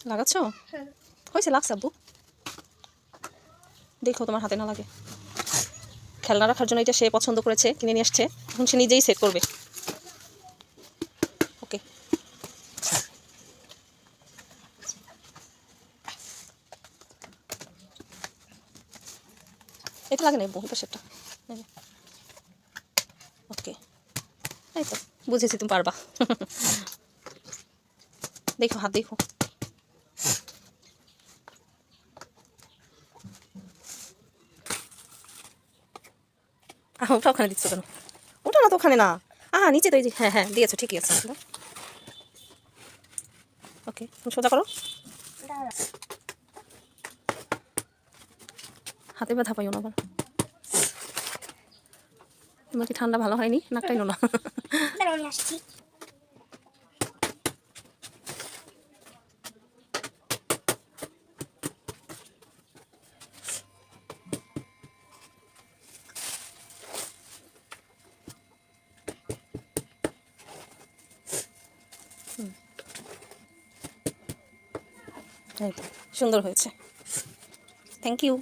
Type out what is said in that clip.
লাগাচ্ছ? হয়েছে, লাগছে আব্বু। দেখো তোমার হাতে না লাগে। খেলনা রাখার জন্য এটা সে পছন্দ করেছে, কিনে নিয়ে আসছে, এখন সে নিজেই সেট করবে। ওকে, এটা লাগে না আব্বু, এটা সেটটা। ওকে, এই তো বুঝেছি তুমি পারবা। দেখো হাত দেখো। ওটা ওখানে দিচ্ছ কেন? ওটা না তো, ওখানে না। নিচে তো, এই যে হ্যাঁ হ্যাঁ দিয়েছো, ঠিকই আছে। ওকে, সোজা করো। হাতে ব্যথা পাইও না আবার। তোমার কি ঠান্ডা ভালো হয়নি? নাকটাই না। সুন্দর হয়েছে, থ্যাংক ইউ।